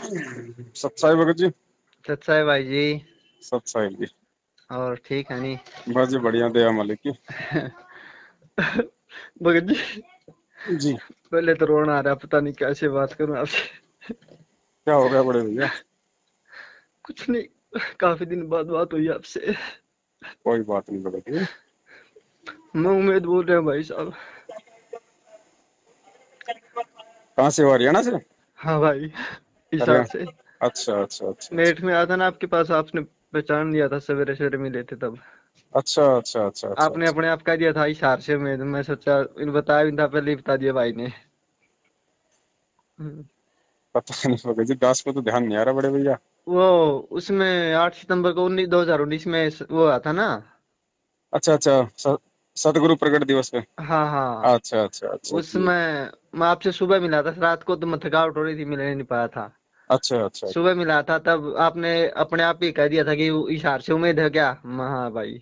सत्साई भगत जी। सत्सा है भाई जी। सत्साई जी। और ठीक है नहीं? बस जी बढ़िया, दया मालिक की। भगत जी, जी। पहले तो रोना आ रहा, पता नहीं कैसे बात करूं आपसे। क्या हो गया बड़े भैया? कुछ नहीं, काफी दिन बाद बात हुई आपसे। कोई बात नहीं भगत जी। मैं उम्मीद बोल रहा हूँ भाई साहब। कहाँ से हो, हरियाणा से? हाँ भाई, हिसार से। हरियाणा। अच्छा अच्छा अच्छा अच्छा। नेट में आया था ना आपके पास, आपने पहचान लिया था, सवेरे सवेरे मिले थे तब। अच्छा अच्छा अच्छा अच्छा आपने अच्छा। अपने आप कह दिया था हिसार से। मैं सोचा इन बताया भी था, पहले ही बता दिया भाई ने। हम्म। पता नहीं भगत जी, दास पे तो ध्यान नहीं आ रहा बड़े भैया। वो उसमें 8 सितंबर को 2019 में वो आया था ना। अच्छा अच्छा। सतगुरु प्रकट दिवस पे। हाँ हाँ। अच्छा अच्छा अच्छा जी। उसमें मैं आपसे सुबह मिला था, रात को तो मैं थकावट हो रही थी, मिलने नहीं पाया था। अच्छा अच्छा। सुबह मिला था तब आपने अपने आप ही कह दिया था कि इशार से उम्मीद है क्या। हाँ भाई।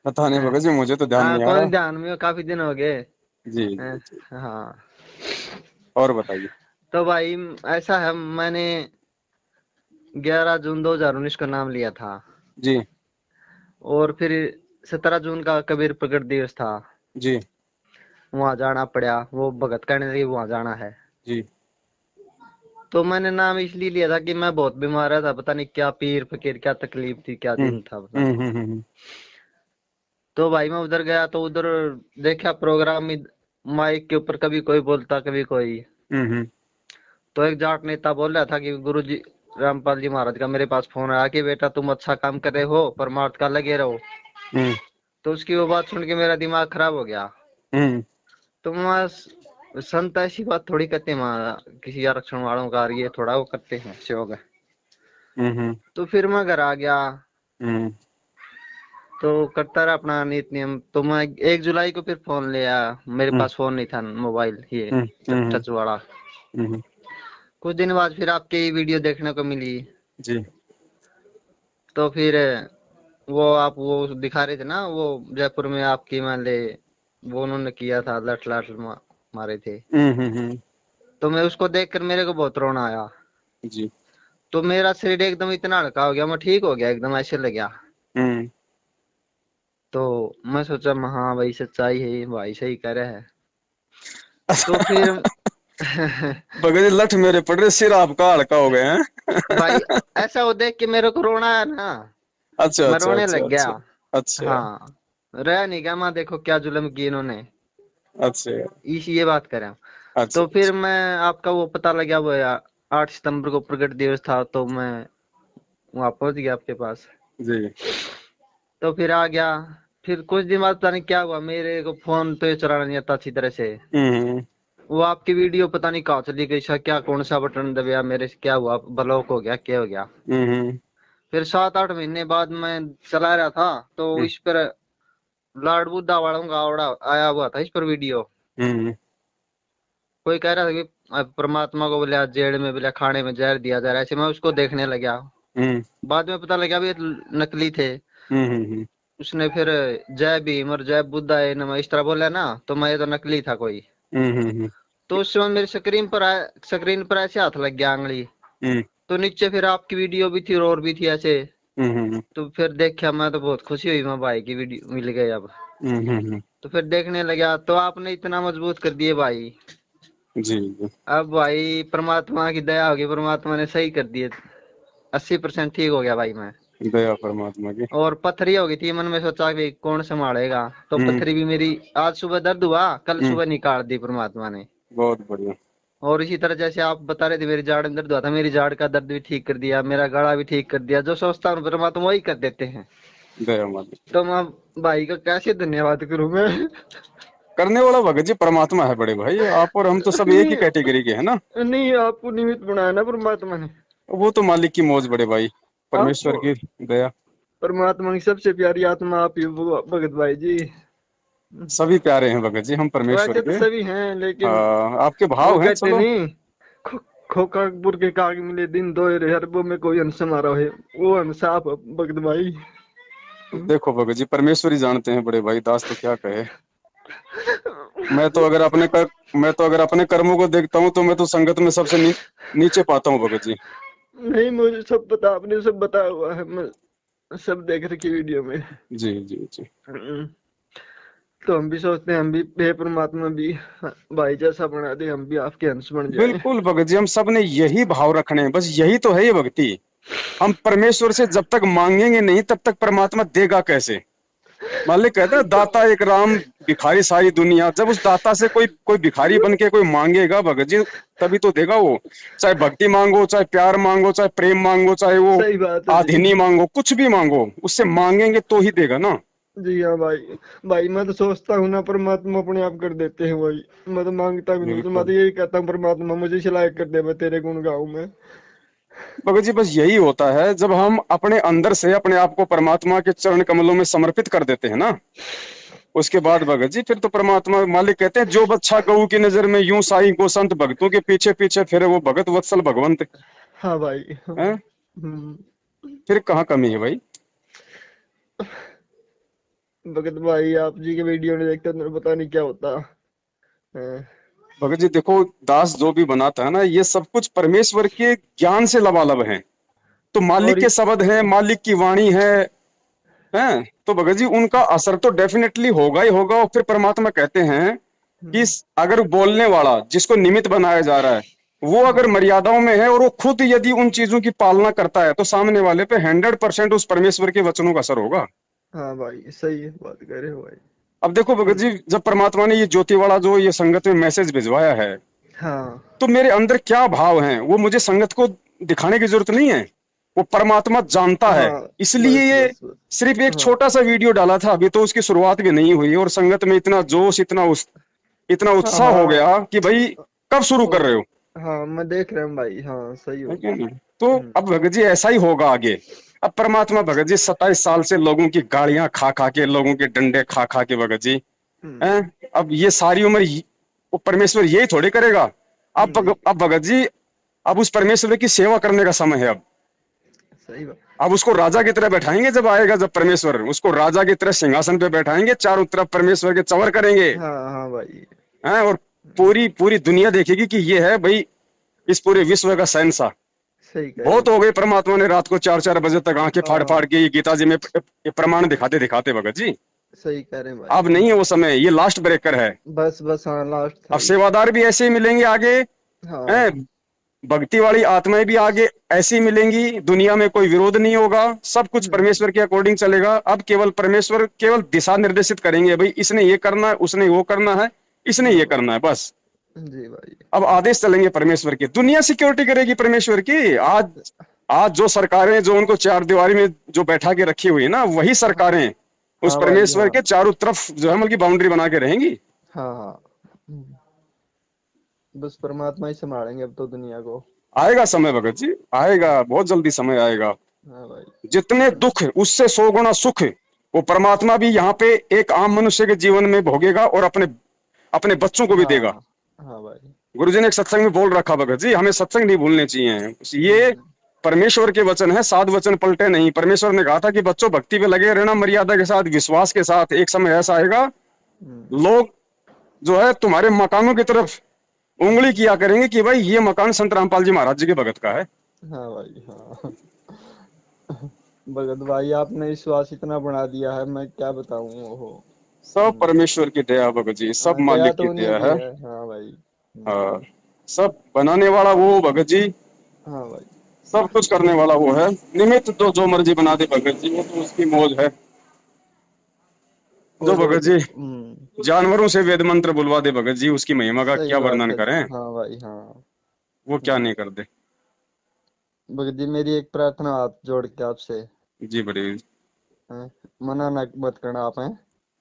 पता नहीं हाँ भगत जी, मुझे तो ध्यान हाँ, नहीं आ कौन रहा। ध्यान में हो, काफी दिन हो गए। जी हाँ जी जी। हाँ। और बताइए। तो भाई ऐसा है, मैंने 11 जून 2019 का नाम लिया था। जी और फिर 17 जून का कबीर प्रकट दिवस था। जी वहां जाना पड़ा, वो भगत कहने लगे वहां जाना है। जी। तो मैंने नाम इसलिए लिया था कि मैं बहुत बीमार था, पता नहीं क्या पीर फकीर, क्या तकलीफ थी, क्या हम्म दिन था पता नहीं। हम्म। तो भाई मैं उधर गया तो उधर देखा प्रोग्राम में, माइक के ऊपर कभी कोई बोलता कभी कोई। हम्म। तो एक जाट नेता बोल रहा था कि गुरु जी रामपाल जी महाराज का मेरे पास फोन आया कि बेटा तुम अच्छा काम कर रहे हो, परमार्थ का लगे रहो। हम्म तो उसकी वो बात सुन के मेरा दिमाग खराब हो गया। हम्म तो वहाँ संत ऐसी बात थोड़ी करते हैं वहाँ, किसी आरक्षण वालों का ये थोड़ा वो करते हैं सेवक। हम्म तो फिर मैं घर आ गया। हम्म तो करता रहा अपना नित नियम। तो मैं 1 जुलाई को फिर फोन लिया। मेरे हम्म पास फोन नहीं था, मोबाइल ये हम्म हम्म टच वाला। हम्म। कुछ दिन बाद फिर आपकी वीडियो देखने को मिली। जी। तो फिर वो आप वो दिखा रहे थे ना, वो जयपुर में आपकी मान ले वो उन्होंने किया था, लठ लठ मारे थे। हम्म। तो मैं उसको देखकर मेरे को बहुत रोना आया। जी। तो मेरा शरीर एकदम इतना हल्का हो गया, मैं ठीक हो गया एकदम, ऐसे लग गया। हम्म। तो मैं सोचा हाँ भाई सच्चाई है, भाई सही कह रहा है। तो फिर भगत जी, लठ मेरे पड़ रहे, सिर आपका हल्का हो गए हैं। भाई ऐसा वो देख के मेरे को रोना आया ना, अच्छा मैं अच्छा रोने अच्छा लग गया। अच्छा अच्छा हाँ, रह नहीं गया, मैं देखो क्या जुल्म किए इन्होंने। अच्छा इस ये बात करें। अच्छा तो फिर अच्छा। मैं आपका वो पता लगा, वो 8 सितंबर को प्रकट दिवस था, तो मैं वहां पहुंच गया आपके पास। जी। तो फिर आ गया। फिर कुछ दिन बाद पता नहीं क्या हुआ, मेरे को फोन तो ये चलाना नहीं आता अच्छी तरह से। हम्म वो आपकी वीडियो पता नहीं कहाँ चली गई, क्या कौन सा बटन दबाया, मेरे से क्या हुआ, ब्लॉक हो गया, क्या हो गया। हम्म फिर 7-8 महीने बाद मैं चला रहा था, तो हम्म इस पर लॉर्ड बुद्धा वालों का आवड़ा आया हुआ था, इस पर वीडियो। हम्म कोई कह रहा था कि परमात्मा को बोले आज जेल में बोले खाने में जहर दिया जा रहा है, ऐसे मैं उसको देखने लगा। हम्म बाद में पता लगा भी ये नकली थे। हम्म उसने फिर जय भीम और जय बुद्धा है नमः इस तरह बोला ना, तो मैं ये तो नकली था कोई। हम्म तो उस समय मेरी स्क्रीन पर ऐसे हाथ लग गया आंगली। हम्म तो नीचे फिर आपकी वीडियो भी थी और भी थी ऐसे। हम्म तो फिर देखा मैं तो बहुत खुशी हुई, मैं भाई की वीडियो मिल गई अब। हम्म। तो फिर देखने लगा तो आपने इतना मजबूत कर दिए भाई। जी जी। अब भाई परमात्मा की दया होगी, परमात्मा ने सही कर दिए। 80% ठीक हो गया भाई मैं। दया परमात्मा की। और पथरी हो गई थी मन में, सोचा कि कौन संभालेगा। तो हम्म पथरी भी मेरी आज सुबह दर्द हुआ, कल हम्म। सुबह निकाल दी परमात्मा ने। बहुत बढ़िया। और इसी तरह जैसे आप बता रहे थे मेरी जाड़ में दर्द हुआ था, मेरी जाड़ का दर्द भी ठीक कर दिया, मेरा गला भी ठीक कर दिया। जो सोचता हूँ परमात्मा वही कर देते हैं। दया मालिक। तो मैं भाई का कैसे धन्यवाद करूं मैं। करने वाला भगत जी परमात्मा है बड़े भाई, आप और हम तो सब एक ही कैटेगरी के हैं ना। नहीं, आपको निमित्त बनाया ना परमात्मा ने। वो तो मालिक की मौज बड़े भाई, परमेश्वर आपको की दया। परमात्मा की सबसे प्यारी आत्मा आप ही हो भगत भाई जी। सभी प्यारे हैं भगत जी, हम परमेश्वर वैसे तो के। सभी हैं लेकिन आपके वो भाव हैं, कहते चलो। नहीं, खो, खोकापुर के काग मिले दिन दोहरे, हरबों में कोई हंस समारोह है। वो हंस आप हो, भगत भाई। देखो भगत जी, परमेश्वर ही जानते हैं बड़े भाई, दास तो क्या कहे। मैं तो अगर अपने कर्मों को देखता हूँ तो मैं तो संगत में सबसे नीचे पाता हूँ भगत जी। नहीं, मुझे सब पता, आपने सब बताया हुआ है, मैं सब देख रखी वीडियो में। जी जी जी। हम्म, तो हम भी सोचते हैं हम भी हे परमात्मा भी भाई जैसा बना दे, हम भी आपके अंश बन जाएं। बिल्कुल भगत जी, हम सब ने यही भाव रखने हैं, बस यही तो है ये भक्ति। हम परमेश्वर से जब तक मांगेंगे नहीं तब तक परमात्मा देगा कैसे। मालिक कहता है दाता एक राम, भिखारी सारी दुनिया। जब उस दाता से कोई कोई भिखारी बन के कोई मांगेगा भगत जी, तभी तो देगा वो। चाहे भक्ति मांगो, चाहे प्यार मांगो, चाहे प्रेम मांगो, चाहे वो सही बात है जी। आधीनी मांगो, कुछ भी मांगो, उससे मांगेंगे तो ही देगा ना। जी हाँ भाई। भाई मैं तो सोचता हूँ ना, परमात्मा अपने आप कर देते हैं भाई। मैं तो मांगता भी नहीं, तो मैं तो बिल्कुल यही कहता हूँ परमात्मा मुझे इस लायक कर दे, मैं तेरे गुण गाऊं मैं। भगत जी, बस यही होता है जब हम अपने अंदर से अपने आप को परमात्मा के चरण कमलों में समर्पित कर देते हैं ना। उसके बाद भगत जी फिर तो परमात्मा मालिक कहते हैं जो बच्चा गऊ की नजर में यूं साई को संत भक्तों के पीछे पीछे फिरे वो भगत वत्सल भगवंत हाँ भाई। है। फिर कहाँ कमी है भाई। भगत भाई आप जी के वीडियो नहीं देखते तो पता नहीं क्या होता है। भगत जी देखो, दास जो भी बनाता है ना, ये सब कुछ परमेश्वर के ज्ञान से लबालब है। तो मालिक और के शब्द है, मालिक की वाणी है। तो भगत जी उनका असर तो डेफिनेटली होगा ही होगा। और फिर परमात्मा कहते हैं कि अगर बोलने वाला जिसको निमित्त बनाया जा रहा है वो अगर मर्यादाओं में है और वो खुद यदि उन चीजों की पालना करता है तो सामने वाले पे 100% उस परमेश्वर के वचनों का असर होगा। हाँ भाई सही है, बात कर रहे हो भाई। अब देखो भगत जी, जब परमात्मा ने ये ज्योति वाला जो ये संगत में मैसेज भिजवाया है, हाँ तो मेरे अंदर क्या भाव हैं वो मुझे संगत को दिखाने की जरूरत नहीं है। वो परमात्मा जानता है। हाँ। इसलिए बस ये बस बस। सिर्फ एक हाँ छोटा सा वीडियो डाला था, अभी तो उसकी शुरुआत भी नहीं हुई और संगत में इतना जोश, इतना हाँ उत्साह हो हाँ। गया कि भाई कब शुरू कर रहे और हो। हाँ मैं देख रहा हूँ भाई, हाँ सही है हो क्या गया। ना? तो अब भगत जी ऐसा ही होगा आगे। अब परमात्मा भगत जी 27 साल से लोगों की गालियां खा खा के, लोगों के डंडे खा खा के भगत जी हैं। हम्म। अब ये सारी उम्र वो परमेश्वर यही थोड़े करेगा। नहीं। अब भगत जी, अब उस परमेश्वर की सेवा करने का समय है अब। सही बात। अब उसको राजा की तरह बैठाएंगे, जब आएगा, जब परमेश्वर उसको राजा की तरह सिंहासन पे बैठाएंगे, चारों तरफ परमेश्वर के चवर करेंगे हाँ हाँ भाई। हैं। और पूरी पूरी दुनिया देखेगी कि ये है भाई इस पूरे विश्व का शहंशाह। सही कह रहे हो बहुत हो भाई। गई, परमात्मा ने रात को 4-4 बजे तक आंखें फाड़ फाड़ हाँ के ये गीता जी में ये प्रमाण दिखाते दिखाते भगत जी। सही कह रहे हैं भाई। अब नहीं है वो समय, ये लास्ट ब्रेकर है। बस बस, हाँ लास्ट था अब ये। सेवादार भी ऐसे ही मिलेंगे आगे हैं। हाँ। भक्ति वाली आत्माएं भी आगे ऐसी ही मिलेंगी। दुनिया में कोई विरोध नहीं होगा, सब कुछ हम्म। परमेश्वर के अकॉर्डिंग चलेगा। अब केवल परमेश्वर केवल दिशा निर्देशित करेंगे, भाई इसने ये करना है, उसने वो करना है, इसने हाँ ये भाई। करना है, बस। जी भाई। अब आदेश चलेंगे परमेश्वर के। दुनिया सिक्योरिटी करेगी परमेश्वर की। आज आज जो सरकारें जो उनको चार दीवारी में जो बैठा के रखी हुई है ना, वही हाँ सरकारें उस हाँ भाई। परमेश्वर हाँ के चारों तरफ जो है मतलब की बाउंड्री बना के रहेंगी। हाँ हाँ। बस परमात्मा ही संभालेंगे अब तो दुनिया को। आएगा समय भगत जी, आएगा, बहुत जल्दी समय आएगा। हाँ भाई। जितने दुख उससे 100 गुना सुख वो परमात्मा भी यहाँ पे एक आम मनुष्य के जीवन में भोगेगा और अपने अपने बच्चों को भी देगा। हाँ हाँ भाई। गुरुजी ने एक सत्संग में बोल रखा भगत जी, हमें सत्संग नहीं भूलने चाहिए। ये हम्म। परमेश्वर के वचन है, साध वचन पलटे नहीं। परमेश्वर ने कहा था कि बच्चों भक्ति पे लगे रहना, मर्यादा के साथ, विश्वास के साथ। एक समय ऐसा आएगा हम्म। लोग जो है तुम्हारे मकानों की तरफ उंगली किया करेंगे कि भाई ये मकान संत रामपाल जी महाराज जी के भगत का है। हाँ भाई। हाँ भगत भाई आपने विश्वास इतना बढ़ा दिया है, मैं क्या बताऊं वो। सब परमेश्वर की दया भगत जी, सब हाँ, दया मालिक की तो उन्हीं दया की है। है। हाँ भाई। हाँ, सब बनाने वाला वो भगत जी, हाँ भाई। सब कुछ करने वाला वो है। निमित्त तो जो मर्जी बना दे भगत जी, वो तो उसकी मौज है। जो और भगत जी हम्म। जानवरों से वेद मंत्र बुलवा दे भगत जी, उसकी महिमा का सही क्या बात वर्णन है जी। करें। हाँ भाई। हाँ। वो क्या नहीं कर दे। भगत जी मेरी एक प्रार्थना हाथ जोड़ के आपसे। जी बड़ी। हैं? मना ना मत करना आप हैं।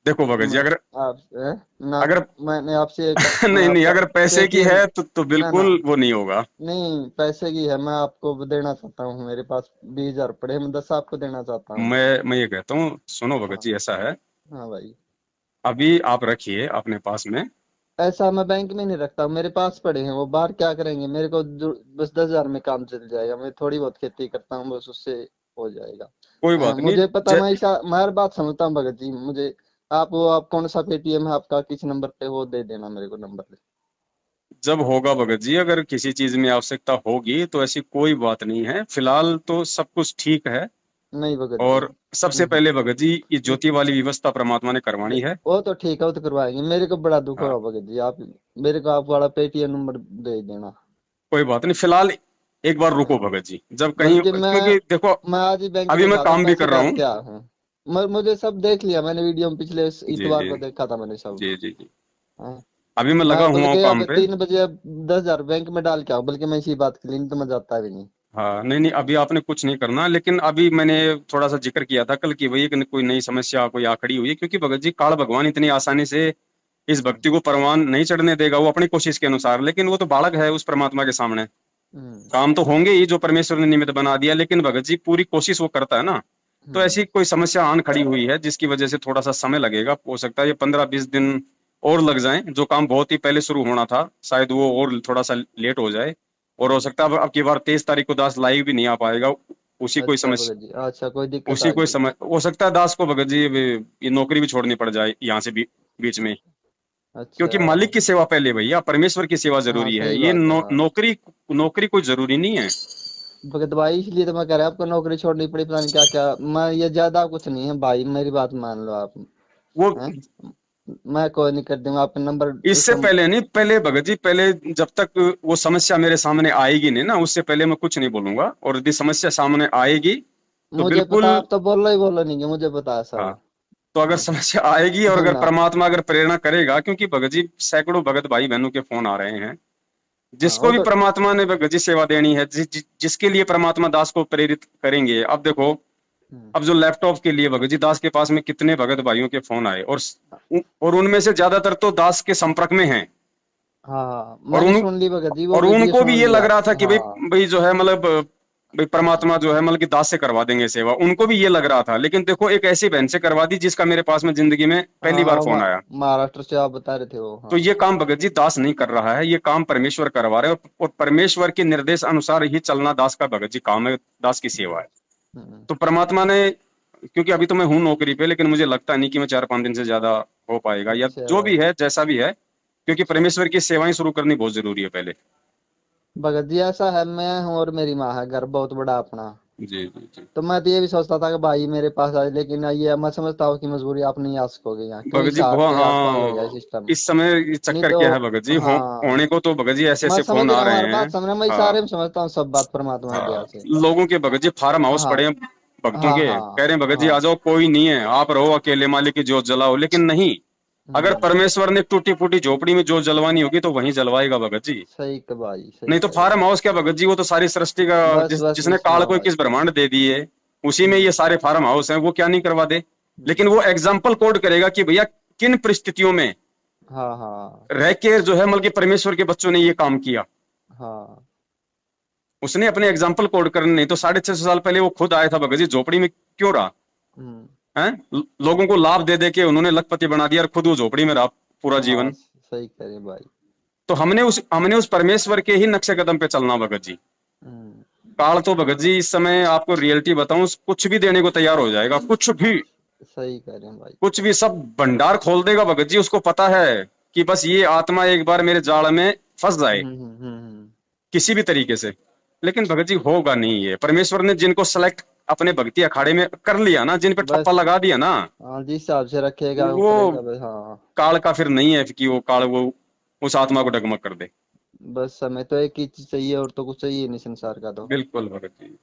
देखो भगत जी, मैं अगर आप हैं? ना अगर मैंने आपसे एक, मैं नहीं नहीं, आपका अगर पैसे की पेटीएम, है तो ना ना, बिल्कुल वो नहीं होगा। नहीं पैसे की है, मैं आपको देना चाहता हूँ, मेरे पास 20,000 पड़े हैं, मैं 10 आपको देना चाहता हूँ। मैं ये कहता हूँ, सुनो भगत हाँ। जी, ऐसा है, हाँ भाई। अभी आप रखिए अपने पास में। ऐसा मैं बैंक में नहीं रखता, मेरे पास पड़े हैं, वो बाहर क्या करेंगे मेरे को बस 10,000 में काम चल जाएगा, मैं थोड़ी बहुत खेती करता हूँ, बस उससे हो जाएगा। कोई बात नहीं। मुझे पता, मैं ऐसा मैं हर बात समझता हूँ भगत जी, मुझे आप कौन सा पेटीएम है आपका, किस नंबर पे, वो दे देना मेरे को नंबर। जब होगा भगत जी, अगर किसी चीज में आवश्यकता होगी तो ऐसी कोई बात नहीं है, फिलहाल तो सब कुछ ठीक है। नहीं भगत जी। और सबसे पहले भगत जी, ये ज्योति वाली व्यवस्था परमात्मा ने करवानी है। वो तो ठीक है, वो तो करवाएंगे। मेरे को बड़ा दुख हो हाँ, रहा भगत जी, आप मेरे को आप वाला पेटीएम नंबर दे देना। कोई बात नहीं, फिलहाल एक बार रुको भगत जी, जब कहीं, बल्कि क्योंकि देखो मैं आज ही बैंक अभी में मैं जाता हूँ, काम भी पैसे कर रहा डाल हूँ। के आया हूँ। मुझे सब देख लिया मैंने, वीडियो में पिछले जी इतवार जी को देखा था मैंने सब। जी जी जी। हाँ। अभी मैं लगा मैं हुआ हूँ बल्कि काम अब पे। 3 बजे अब 10,000 बैंक में डाल के आऊँ, बल्कि मैं इसी बात के लिए, नहीं तो मैं जाता भी नहीं। हाँ, नहीं नहीं, अभी आपने कुछ नहीं करना, लेकिन अभी मैंने थोड़ा सा जिक्र किया था कल की, वही कि कोई नई समस्या कोई आ खड़ी हुई है, क्योंकि भगत जी काल भगवान इतनी आसानी से इस भक्ति को परवान नहीं चढ़ने देगा, वो अपनी कोशिश के अनुसार, लेकिन वो तो बालक है उस परमात्मा के सामने। हम्म। काम तो होंगे ही जो परमेश्वर ने निमित्त बना दिया, लेकिन भगत जी पूरी कोशिश वो करता है ना। तो हम्म। ऐसी कोई समस्या आन खड़ी हुई है जिसकी वजह से थोड़ा सा समय लगेगा, हो सकता है ये 15-20 दिन और लग जाएं। जो काम बहुत ही पहले शुरू होना था शायद वो और थोड़ा सा लेट हो जाए। और हो सकता है अब की बार 23 तारीख को दास लाइव भी नहीं आ पाएगा। उसी कोई अच्छा समस्या, भगत जी, अच्छा कोई दिक्कत उसी आ कोई गई। समय हो सकता है दास को भगत जी ये नौकरी भी छोड़नी पड़ जाए यहाँ से भी बीच में। अच्छा। क्योंकि मालिक की सेवा पहले भैया, परमेश्वर की सेवा हाँ जरूरी है, सही ये बात है, हाँ। नौकरी, नौकरी कोई जरूरी नहीं है। भगत भाई, इसलिए तो मैं कह रहा हूँ आपको नौकरी छोड़नी पड़ी, पता नहीं क्या क्या। मैं ये ज्यादा कुछ नहीं है भाई, मेरी बात मान लो आप। वो हैं? मैं कोई नहीं कर दूंगा, आपका नंबर इस इससे पहले नहीं, पहले भगत जी, पहले जब तक वो समस्या मेरे सामने आएगी नहीं ना, उससे पहले मैं कुछ नहीं बोलूंगा, और यदि समस्या सामने आएगी तो मुझे पता, बिल्कुल। आप तो बोलो ही बोलो नहीं है, मुझे पता है हाँ, सब। तो अगर हाँ। समस्या आएगी और अगर ना। परमात्मा अगर प्रेरणा करेगा, क्योंकि भगत जी सैकड़ों भगत भाई बहनों के फोन आ रहे हैं, हाँ जिसको वो भी तो। परमात्मा ने भगत जी सेवा देनी है, जिसके लिए परमात्मा दास को प्रेरित करेंगे। अब देखो, हम्म। अब जो लैपटॉप के लिए भगत जी दास के पास में कितने भगत भाइयों के फोन आए, और उनमें से ज्यादातर तो दास के संपर्क में हैं। हाँ और मैंने उन सुन ली भगत जी, वो और वीडियो उनको भी सुन ये लग लिया। रहा था कि भाई, हाँ। भाई जो है मतलब भाई परमात्मा जो है मतलब कि दास से करवा देंगे सेवा, उनको भी ये लग रहा था। लेकिन देखो, एक ऐसी बहन से करवा दी जिसका मेरे पास में जिंदगी में पहली हाँ बार हाँ, फोन आया। महाराष्ट्र से आप बता रहे थे वो, तो हाँ। ये काम भगत जी दास नहीं कर रहा है, ये काम परमेश्वर करवा रहे हैं, और परमेश्वर के निर्देश अनुसार ही चलना दास का भगत जी काम है, दास की सेवा है। हम्म। तो परमात्मा ने, क्योंकि अभी तो मैं हूँ नौकरी पे, लेकिन मुझे लगता नहीं कि मैं 4-5 दिन से ज्यादा हो पाएगा, या अच्छा जो भी है जैसा भी है, क्योंकि परमेश्वर की सेवाएं शुरू करनी बहुत जरूरी है पहले। भगत जी, ऐसा है, मैं हूँ और मेरी माँ है, घर बहुत बड़ा अपना। जी जी जी। तो मैं तो ये भी सोचता था कि भाई मेरे पास आए, लेकिन ये मैं समझता हूँ कि मजबूरी आप नहीं आ सकोगे यहाँ, क्योंकि भगत जी शहर बहुत, के आसपास हो गया हाँ, सिस्टम। इस समय ये नहीं चक्कर तो। क्या है भगत जी, हाँ। होने को तो भगत जी ऐसे मैं ऐसे समझ फोन रहा आ हूँ, रहे हर बात हैं। समझ रहा हूँ, मैं हाँ सारे में समझता हूँ सब बात परमात्मा की दया हाँ, से। लोगों के भगत जी फार्म हाउस हाँ पड़े हैं भक्तों हाँ के, हाँ कह रहे हैं भगत जी आ हाँ। जाओ, कोई नहीं है, आप रहो अकेले, मालिक की जोत जलाओ, लेकिन नहीं। अगर हम्म। परमेश्वर ने टूटी फूटी झोपड़ी में जोत जलवानी होगी तो वहीं जलवाएगा भगत जी। सही का भाई, सही नहीं तो कह रहे फार्म हो। हाउस क्या भगत जी, वो तो सारी सृष्टि का, बस बस जिसने बस, काल हाँ को भाई। 21 ब्रह्मांड दे दिए, उसी में ये हम्म। सारे फार्म हाउस हैं, वो क्या नहीं करवा दे। लेकिन हम्म। वो एग्जाम्पल कोड करेगा कि भैया किन परिस्थितियों में हाँ हाँ रह के जो है मतलब कि परमेश्वर के बच्चों ने ये काम किया। हाँ। उसने अपने एग्जाम्पल कोड करने, नहीं तो 650 साल पहले वो खुद आया था भगत जी, झोपड़ी में क्यों रहा हम्म। है? लोगों को लाभ दे दे के उन्होंने लखपति बना दिया, और खुद वो झोपड़ी में रहा पूरा हाँ जीवन। सही कह रहे भाई। तो हमने उस परमेश्वर के ही नक्शे कदम पे चलना भगत जी। हम्म। काल तो भगत जी इस समय आपको रियलिटी बताऊं, कुछ भी देने को तैयार हो जाएगा, कुछ भी, सही कह रहे हैं भाई। कुछ भी, सब भंडार खोल देगा भगत जी। उसको पता है कि बस ये आत्मा एक बार मेरे जाल में फंस जाए किसी भी तरीके से। लेकिन भगत जी होगा नहीं, ये परमेश्वर ने जिनको सेलेक्ट अपने भक्ति अखाड़े में कर लिया ना, जिन पे ठप्पा बस। लगा दिया ना, हाँ, जिस हिसाब से रखेगा वो ऊपरेगा बस, हाँ। काल का फिर नहीं है कि वो काल वो उस आत्मा को डगमग कर दे। बस हमें तो एक ही चीज चाहिए, और तो कुछ चाहिए नहीं संसार का तो। बिल्कुल भगत जी।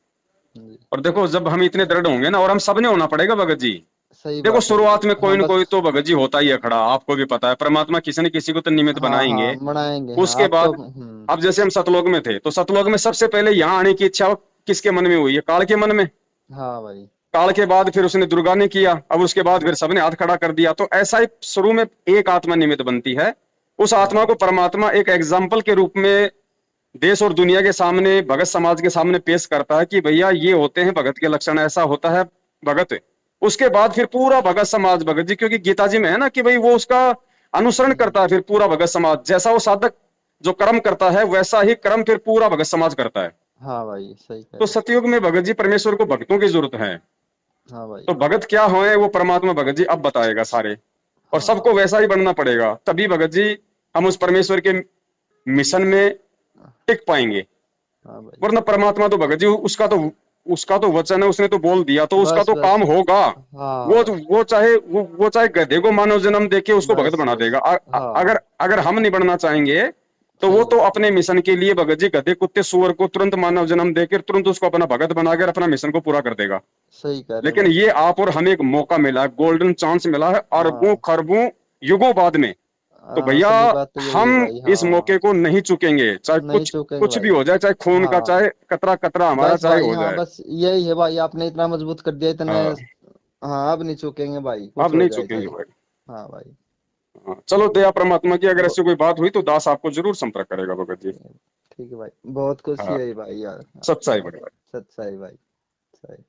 जी। और देखो, जब हम इतने दृढ़ होंगे ना, और हम सबने होना पड़ेगा भगत जी। सही देखो, बात है भगत शुरुआत में जी, कोई हाँ ना बस। कोई तो भगत जी होता ही है खड़ा, आपको भी पता है, परमात्मा किसी न किसी को तो निमित्त हाँ बनाएंगे। हाँ बनाएंगे, हाँ उसके आप तो। बाद, अब जैसे हम सतलोक में थे, तो सतलोक में सबसे पहले यहाँ आने की इच्छा किसके मन में हुई है? काल के मन में। हाँ भाई। काल के बाद फिर उसने दुर्गा ने किया, अब उसके बाद फिर सबने हाथ खड़ा कर दिया। तो ऐसा ही शुरू में एक आत्मा निमित्त बनती है, उस आत्मा हाँ। को परमात्मा एक एग्जाम्पल के रूप में देश और दुनिया के सामने, भगत समाज के सामने पेश करता है कि भैया ये होते हैं भगत के लक्षण, ऐसा होता है भगत। उसके बाद फिर पूरा भगत समाज भगत जी, क्योंकि गीता जी में है ना कि भाई वो उसका अनुसरण करता है, फिर पूरा भगत समाज, जैसा वो साधक जो कर्म करता है वैसा ही कर्म फिर पूरा भगत समाज करता है। हाँ भाई सही कह तो रहे हो। सतयुग में भगत जी परमेश्वर को भक्तों की जरूरत है। हाँ भाई। तो भगत क्या होए वो परमात्मा भगत जी अब बताएगा सारे। और सबको वैसा ही बनना पड़ेगा, तभी भगत जी हम उस परमेश्वर के मिशन में टिक पाएंगे। हाँ भाई। वरना परमात्मा तो भगत जी उसका तो वचन है, उसने तो बोल दिया, तो उसका बस तो बस। काम होगा। हाँ वो चाहे गधे को मानव जन्म देके उसको भगत बस बना बस। देगा। हाँ अगर अगर हम नहीं बनना चाहेंगे तो वो सही तो बात है। अपने मिशन के लिए भगत जी गधे कुत्ते सुअर को तुरंत मानव जन्म देकर तुरंत उसको अपना भगत बनाकर अपना मिशन को पूरा कर देगा। सही कह रहे हो लेकिन भाई। ये आप और हमें एक मौका मिला है, गोल्डन चांस मिला है अरबों हाँ खरबों युगों बाद में। तो भैया असली बात तो यही है हम भाई। इस मौके हाँ को नहीं चुकेंगे, चाहे नहीं कुछ चूकेंगे कुछ भी भाई। हो जाए, चाहे खून का, हाँ चाहे कतरा कतरा हमारा बस चाहे भाई। हो हाँ जाए। बस यही है भाई, आपने इतना मजबूत कर दिया इतने। हाँ, हाँ अब नहीं चूकेंगे भाई, कुछ अब हो नहीं जाए चुकेंगे चाहे। भाई। हाँ भाई। हाँ, चलो दया परमात्मा की, अगर ब- ऐसी कोई बात हुई तो दास आपको जरूर संपर्क करेगा भगत जी। ठीक है भाई, बहुत खुशी हाँ, है भाई यार। सच्चाई बड़े भाई। सच्चाई भाई। सही।